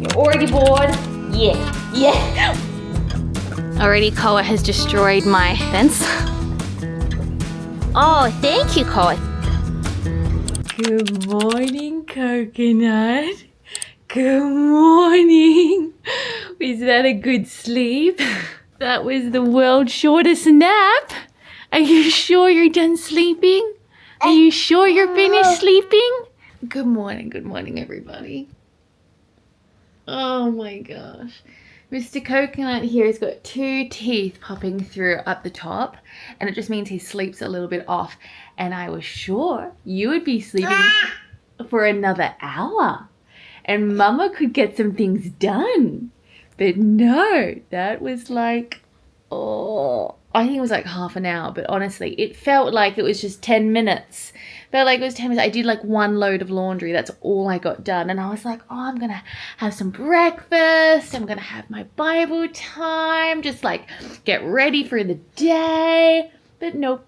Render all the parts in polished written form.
You're already bored? Yeah, yeah. Already Koa has destroyed my fence. Oh, thank you, Koa. Good morning, Coconut. Good morning. Was that a good sleep? That was the world's shortest nap. Are you sure you're done sleeping? Are you sure you're finished sleeping? Good morning, everybody. Oh my gosh. Mr. Coconut here has got 2 teeth popping through up the top, and it just means he sleeps a little bit off. And I was sure you would be sleeping for another hour and Mama could get some things done. But no, that was like, I think it was like half an hour, but honestly, it felt like it was just 10 minutes. Felt like it was 10 minutes. I did like 1 load of laundry. That's all I got done. And I was like, I'm going to have some breakfast. I'm going to have my Bible time. Just like get ready for the day. But nope.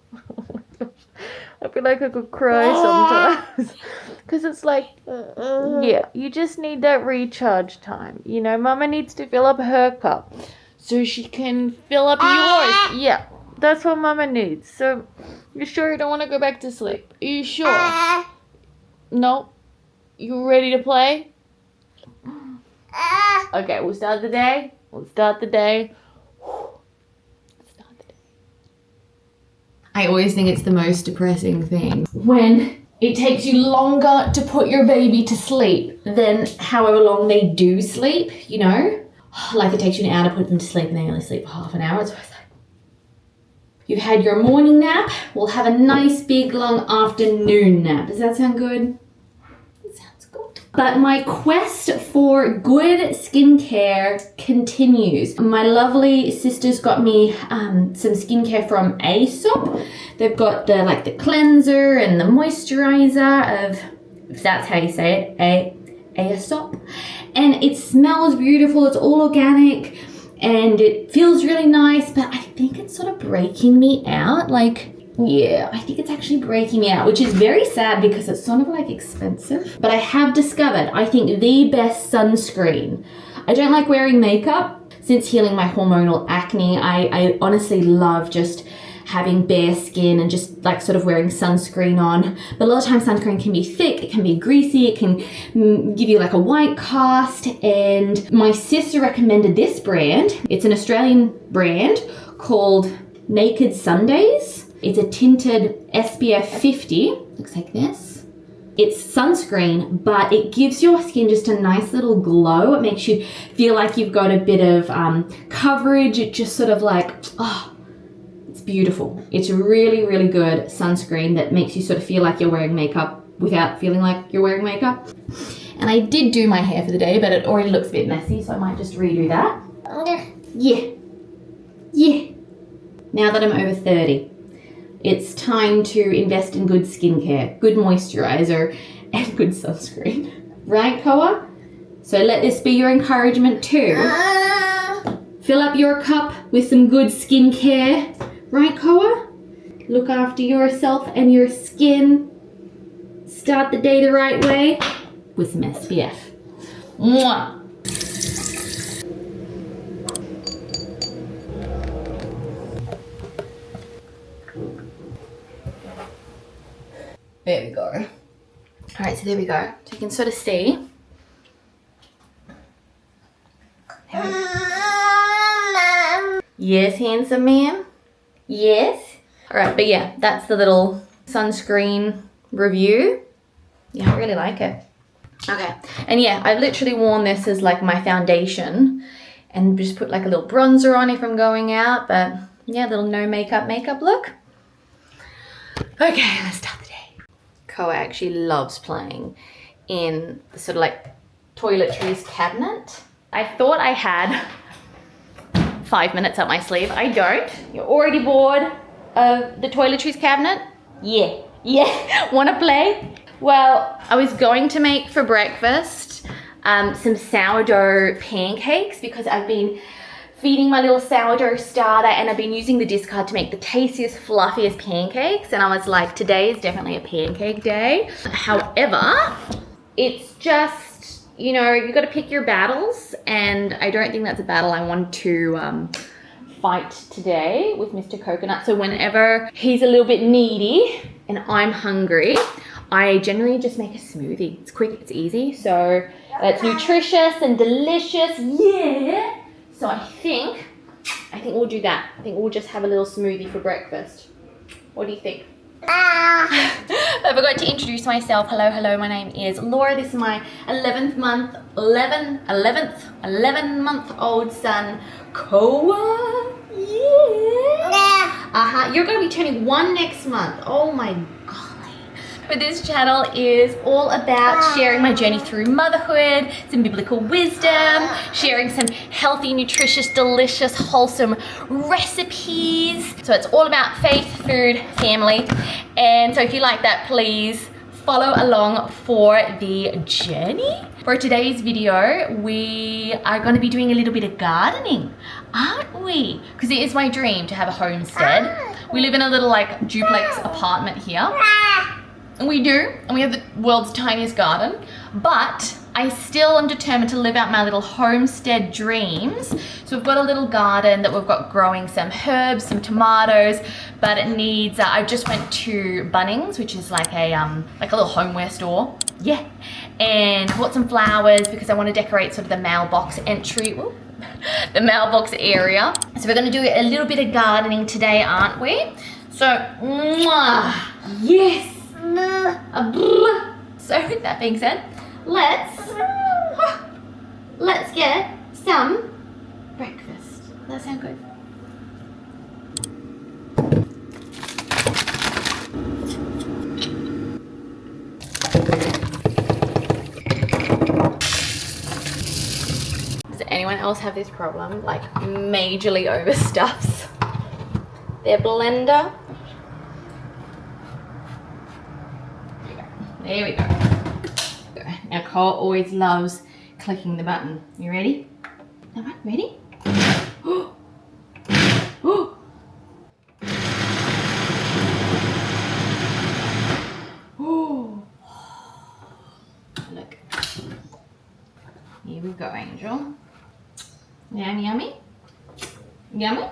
I feel like I could cry sometimes. Because it's like, yeah, you just need that recharge time. You know, Mama needs to fill up her cup so she can fill up yours. Yeah, that's what Mama needs. So, you sure you don't want to go back to sleep? Are you sure? No? You ready to play? Okay, we'll start the day. I always think it's the most depressing thing when it takes you longer to put your baby to sleep than however long they do sleep, you know? Like it takes you an hour to put them to sleep and they only sleep for half an hour. It's like, you've had your morning nap, we'll have a nice big long afternoon nap. Does that sound good? It sounds good. But my quest for good skincare continues. My lovely sisters got me some skincare from Aesop. They've got the cleanser and the moisturizer of, if that's how you say it, Aesop. And it smells beautiful, it's all organic, and it feels really nice, but I think it's sort of breaking me out. Like, yeah, I think it's actually breaking me out, which is very sad because it's sort of like expensive. But I have discovered, I think, the best sunscreen. I don't like wearing makeup. Since healing my hormonal acne, I honestly love just having bare skin and just like sort of wearing sunscreen on. But a lot of times sunscreen can be thick, it can be greasy, it can give you like a white cast. And my sister recommended this brand. It's an Australian brand called Naked Sundays. It's a tinted SPF 50, looks like this. It's sunscreen, but it gives your skin just a nice little glow. It makes you feel like you've got a bit of coverage. It just sort of like, it's beautiful. It's a really, really good sunscreen that makes you sort of feel like you're wearing makeup without feeling like you're wearing makeup. And I did do my hair for the day, but it already looks a bit messy, so I might just redo that. Yeah. Now that I'm over 30, it's time to invest in good skincare, good moisturizer, and good sunscreen. Right, Koa? So let this be your encouragement too. Fill up your cup with some good skincare. Right, Koa? Look after yourself and your skin. Start the day the right way with some SPF. Mwah! There we go. All right, so there we go. So you can sort of see. Yes, handsome man? Yes? All right, but yeah, that's the little sunscreen review. Yeah, I really like it. Okay, and yeah, I've literally worn this as like my foundation and just put like a little bronzer on if I'm going out, but yeah, little no makeup look. Okay, let's start the day. Koa actually loves playing in the sort of like toiletries cabinet. I thought I had 5 minutes up my sleeve. I don't. You're already bored of the toiletries cabinet? Yeah. Wanna play? Well, I was going to make for breakfast some sourdough pancakes because I've been feeding my little sourdough starter and I've been using the discard to make the tastiest, fluffiest pancakes. And I was like, today is definitely a pancake day. However, it's just you know, you got to pick your battles, and I don't think that's a battle I want to fight today with Mr. Coconut. So whenever he's a little bit needy and I'm hungry, I generally just make a smoothie. It's quick, it's easy, so it's nutritious and delicious. Yeah. So I think we'll do that. I think we'll just have a little smoothie for breakfast. What do you think? I forgot to introduce myself. Hello, my name is Laura. This is my 11 month old son, Koa. Yeah. You're going to be turning 1 next month. Oh my golly. But this channel is all about sharing my journey through motherhood, some biblical wisdom, sharing some healthy, nutritious, delicious, wholesome recipes. So it's all about faith, food, family. And so if you like that, please follow along for the journey. For today's video, we are going to be doing a little bit of gardening, aren't we? Because it is my dream to have a homestead. We live in a little like duplex apartment here. We do, and we have the world's tiniest garden, but I still am determined to live out my little homestead dreams. So we've got a little garden that we've got growing some herbs, some tomatoes, but it needs, I just went to Bunnings, which is like a little homeware store. Yeah, and bought some flowers because I want to decorate sort of the mailbox entry, the mailbox area. So we're going to do a little bit of gardening today, aren't we? So, yes. So with that being said, let's get some breakfast. Does that sound good? Does anyone else have this problem? Like majorly overstuffs their blender? There we go. Now Cole always loves clicking the button. You ready? All right, ready? Oh. Oh. Oh. Look. Here we go, Angel. Yum, yummy? Yummy?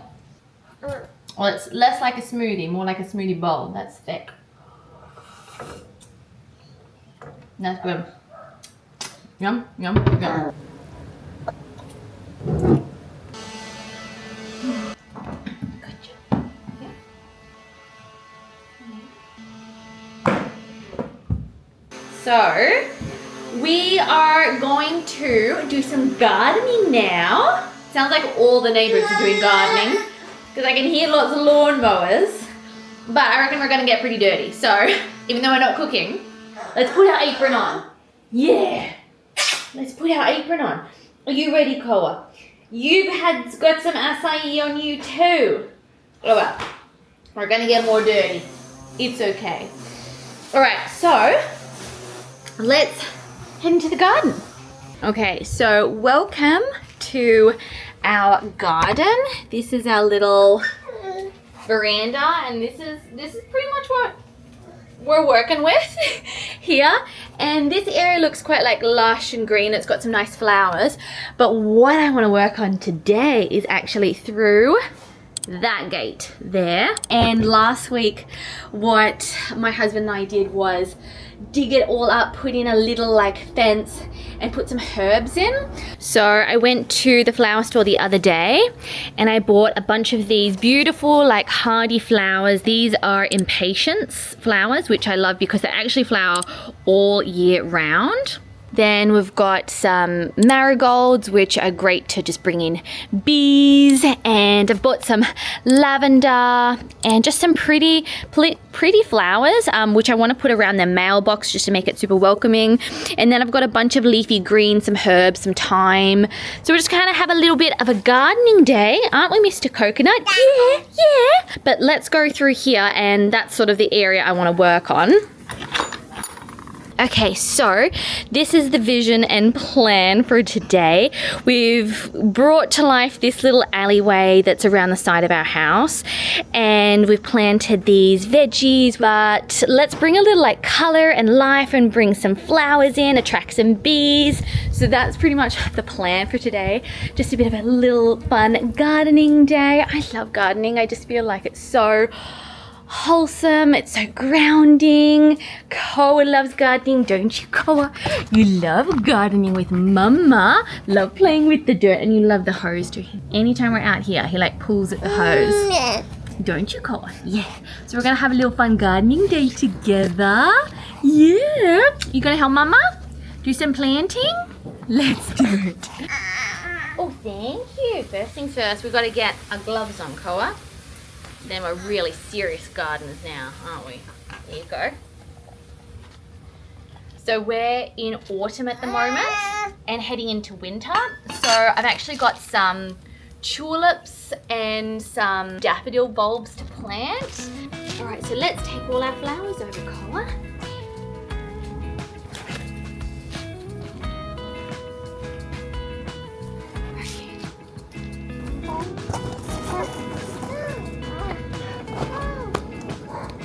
Well, it's less like a smoothie, more like a smoothie bowl. That's thick. That's good. Yum, yum, yum. Good job. Yeah. So, we are going to do some gardening now. Sounds like all the neighbors are doing gardening because I can hear lots of lawnmowers. But I reckon we're going to get pretty dirty. So, even though we're not cooking, let's put our apron on. Yeah. Let's put our apron on. Are you ready, Koa? You've got some acai on you too. Oh well. We're going to get more dirty. It's okay. Alright, so let's head into the garden. Okay, so welcome to our garden. This is our little veranda, and this is pretty much what we're working with here. And this area looks quite like lush and green. It's got some nice flowers, but what I want to work on today is actually through that gate there. And last week what my husband and I did was dig it all up, put in a little like fence and put some herbs in. So I went to the flower store the other day and I bought a bunch of these beautiful like hardy flowers. These are impatiens flowers, which I love because they actually flower all year round. Then we've got some marigolds, which are great to just bring in bees, and I've bought some lavender and just some pretty flowers, which I want to put around the mailbox just to make it super welcoming. And then I've got a bunch of leafy greens, some herbs, some thyme. So we're just kind of have a little bit of a gardening day, aren't we, Mr. Coconut? Yeah, yeah. But let's go through here, and that's sort of the area I want to work on. Okay, so this is the vision and plan for today. We've brought to life this little alleyway that's around the side of our house, and we've planted these veggies, but let's bring a little like color and life and bring some flowers in, attract some bees. So that's pretty much the plan for today. Just a bit of a little fun gardening day. I love gardening. I just feel like it's so wholesome, it's so grounding. Koa loves gardening, don't you, Koa? You love gardening with Mama, love playing with the dirt, and you love the hose too. Anytime we're out here, he like pulls at the hose. Don't you, Koa? Yeah. So we're gonna have a little fun gardening day together. Yeah. You gonna help Mama do some planting? Let's do it. Oh, thank you. First things first, we've got to get our gloves on, Koa. Then we're really serious gardeners now, aren't we? There you go. So we're in autumn at the moment and heading into winter. So I've actually got some tulips and some daffodil bulbs to plant. All right, so let's take all our flowers over, Koa.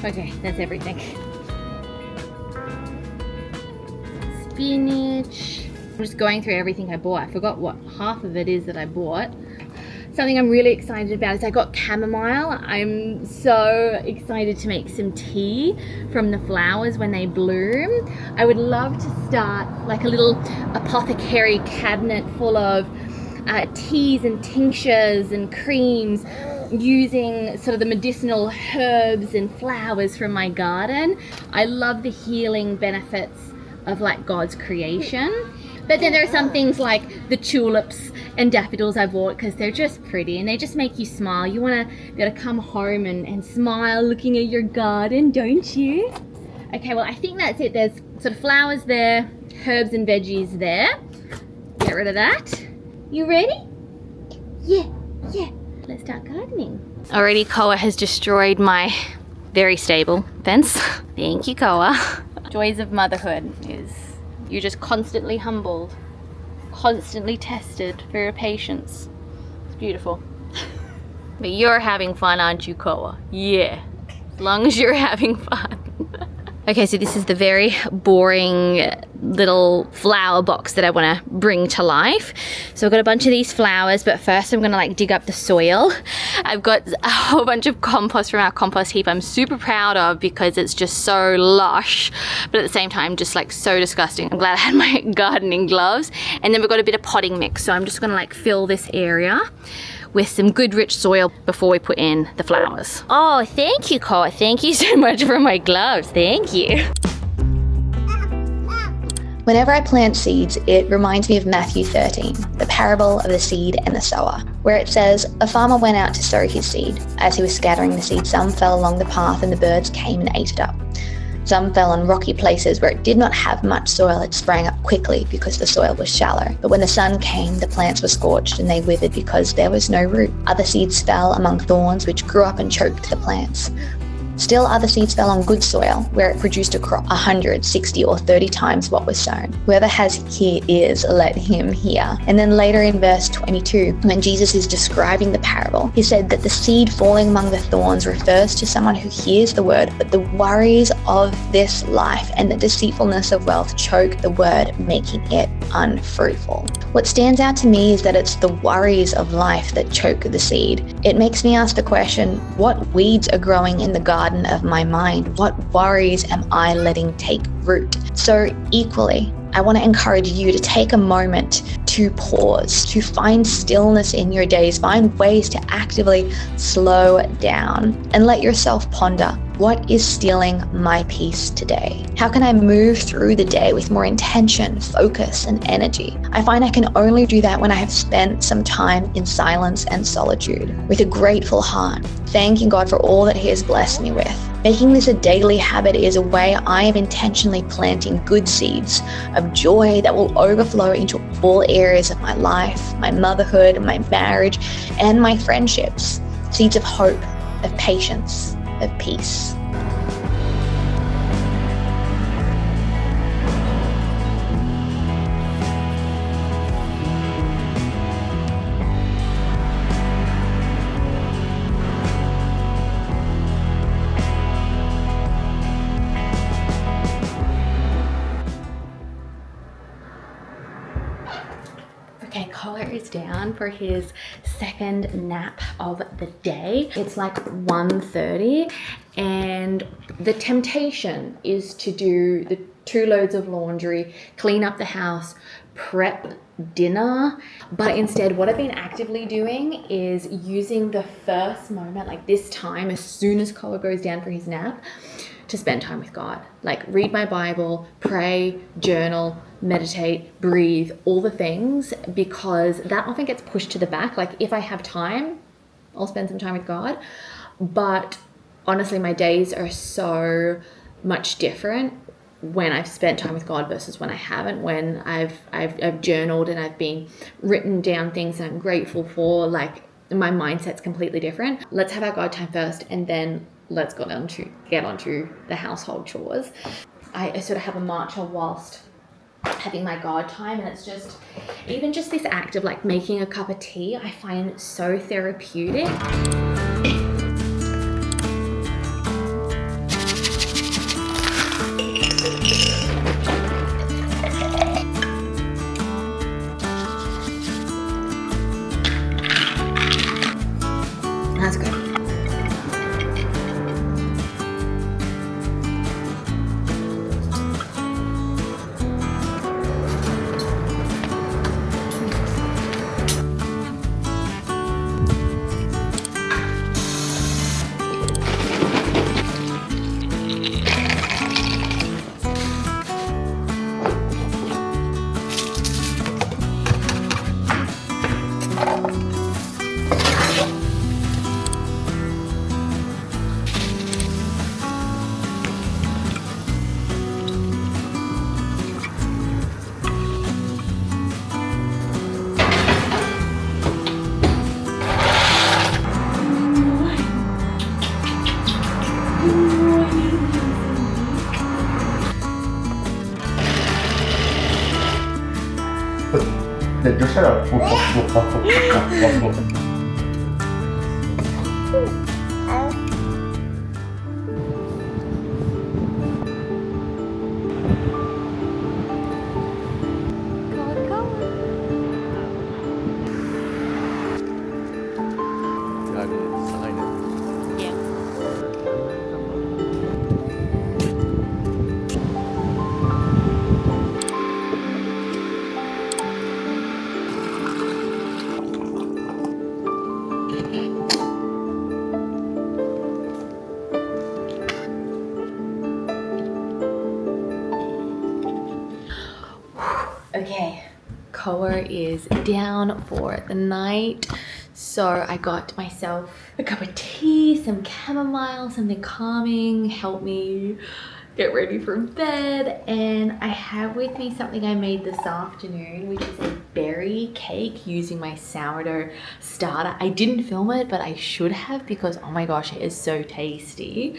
Okay, that's everything. Spinach. I'm just going through everything I bought. I forgot what half of it is that I bought. Something I'm really excited about is I got chamomile. I'm so excited to make some tea from the flowers when they bloom. I would love to start like a little apothecary cabinet full of teas and tinctures and creams, using sort of the medicinal herbs and flowers from my garden. I love the healing benefits of like God's creation. But then there are some things like the tulips and daffodils I bought because they're just pretty and they just make you smile. You want to be able to come home and smile looking at your garden, don't you? Okay, well, I think that's it. There's sort of flowers there, herbs and veggies there. Get rid of that. You ready? Yeah. Let's start gardening. Already Koa has destroyed my very stable fence. Thank you, Koa. Joys of motherhood is you're just constantly humbled, constantly tested for your patience. It's beautiful. But you're having fun, aren't you, Koa? Yeah, as long as you're having fun. Okay, so this is the very boring little flower box that I want to bring to life. So I've got a bunch of these flowers, but first I'm going to like dig up the soil. I've got a whole bunch of compost from our compost heap I'm super proud of because it's just so lush, but at the same time just like so disgusting. I'm glad I had my gardening gloves. And then we've got a bit of potting mix, so I'm just going to like fill this area with some good rich soil before we put in the flowers. Oh, thank you, Koa. Thank you so much for my gloves. Thank you. Whenever I plant seeds, it reminds me of Matthew 13, the parable of the seed and the sower, where it says, a farmer went out to sow his seed. As he was scattering the seed, some fell along the path and the birds came and ate it up. Some fell on rocky places where it did not have much soil. It sprang up quickly because the soil was shallow. But when the sun came, the plants were scorched and they withered because there was no root. Other seeds fell among thorns, which grew up and choked the plants. Still other seeds fell on good soil, where it produced a crop 100, 60, or 30 times what was sown. Whoever has ears, let him hear. And then later in verse 22, when Jesus is describing the parable, he said that the seed falling among the thorns refers to someone who hears the word, but the worries of this life and the deceitfulness of wealth choke the word, making it unfruitful. What stands out to me is that it's the worries of life that choke the seed. It makes me ask the question, what weeds are growing in the garden of my mind? What worries am I letting take root? So equally, I want to encourage you to take a moment to pause, to find stillness in your days, find ways to actively slow down and let yourself ponder, what is stealing my peace today? How can I move through the day with more intention, focus, and energy? I find I can only do that when I have spent some time in silence and solitude with a grateful heart, thanking God for all that He has blessed me with. Making this a daily habit is a way I am intentionally planting good seeds of joy that will overflow into all areas of my life, my motherhood, my marriage, and my friendships. Seeds of hope, of patience, of peace. Collar is down for his second nap of the day. It's like 1:30 and the temptation is to do the 2 loads of laundry, clean up the house, prep dinner. But instead, what I've been actively doing is using the first moment, like this time, as soon as Collar goes down for his nap, to spend time with God. Like read my Bible, pray, journal, meditate, breathe, all the things, because that often gets pushed to the back. Like if I have time, I'll spend some time with God. But honestly, my days are so much different when I've spent time with God versus when I haven't, when I've journaled and I've been written down things that I'm grateful for. Like my mindset's completely different. Let's have our God time first, and then let's get onto the household chores. I sort of have a mantra whilst having my God time, and it's just, even just this act of like making a cup of tea, I find so therapeutic. That's good. Just shut up. Okay, Koa is down for the night, so I got myself a cup of tea, some chamomile, something calming, help me get ready for bed. And I have with me something I made this afternoon, which is a berry cake using my sourdough starter. I didn't film it, but I should have, because oh my gosh, it is so tasty.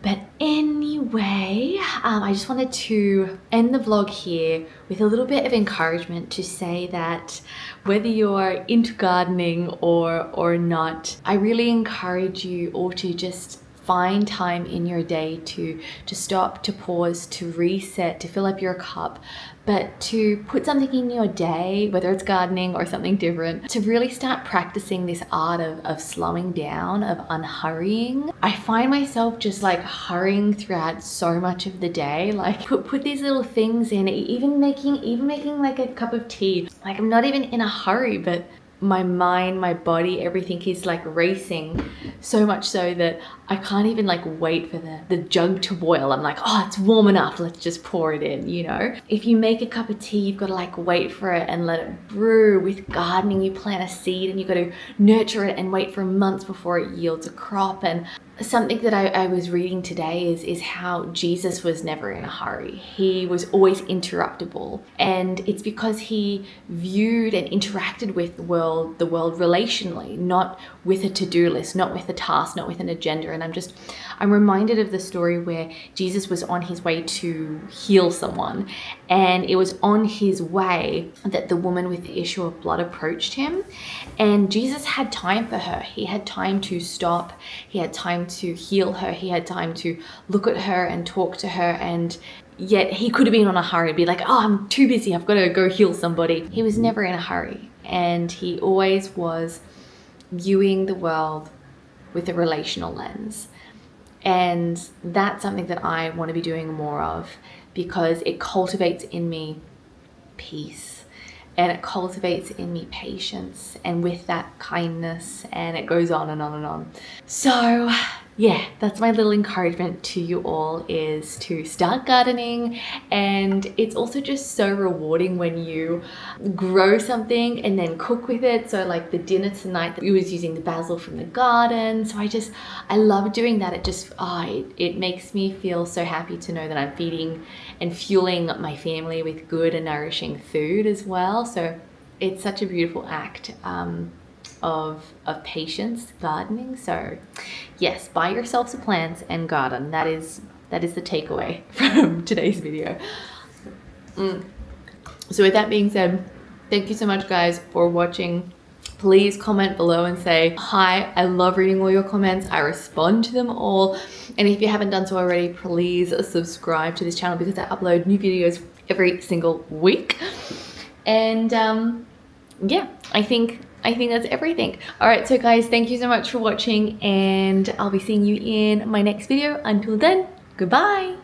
But anyway, I just wanted to end the vlog here with a little bit of encouragement to say that whether you're into gardening or not, I really encourage you all to just find time in your day to stop, to pause, to reset, to fill up your cup, but to put something in your day, whether it's gardening or something different, to really start practicing this art of slowing down, of unhurrying. I find myself just like hurrying throughout so much of the day, like put these little things in, even making like a cup of tea. Like I'm not even in a hurry, but my mind, my body, everything is like racing, so much so that I can't even like wait for the jug to boil. I'm like, oh, it's warm enough, let's just pour it in, you know? If you make a cup of tea, you've got to like wait for it and let it brew. With gardening, you plant a seed and you've got to nurture it and wait for months before it yields a crop. And something that I was reading today is how Jesus was never in a hurry. He was always interruptible. And it's because he viewed and interacted with the world relationally, not with a to-do list, not with a task, not with an agenda. And I'm reminded of the story where Jesus was on his way to heal someone, and it was on his way that the woman with the issue of blood approached him, and Jesus had time for her. He had time to stop. He had time to heal her. He had time to look at her and talk to her, and yet he could have been on a hurry and be like, oh, I'm too busy, I've got to go heal somebody. He was never in a hurry. and he always was viewing the world with a relational lens. And that's something that I want to be doing more of, because it cultivates in me peace, and it cultivates in me patience, and with that kindness, and it goes on and on and on. So yeah, that's my little encouragement to you all, is to start gardening. And it's also just so rewarding when you grow something and then cook with it. So like the dinner tonight, that we was using the basil from the garden. So I love doing that. It just, it makes me feel so happy to know that I'm feeding and fueling my family with good and nourishing food as well. So it's such a beautiful act of patience, gardening. So yes, buy yourself some plants and garden. That is the takeaway from today's video. So with that being said, thank you so much guys for watching. Please comment below and say hi. I love reading all your comments. I respond to them all. And if you haven't done so already, please subscribe to this channel, because I upload new videos every single week. And yeah, I think that's everything. All right, so guys, thank you so much for watching, and I'll be seeing you in my next video. Until then, goodbye.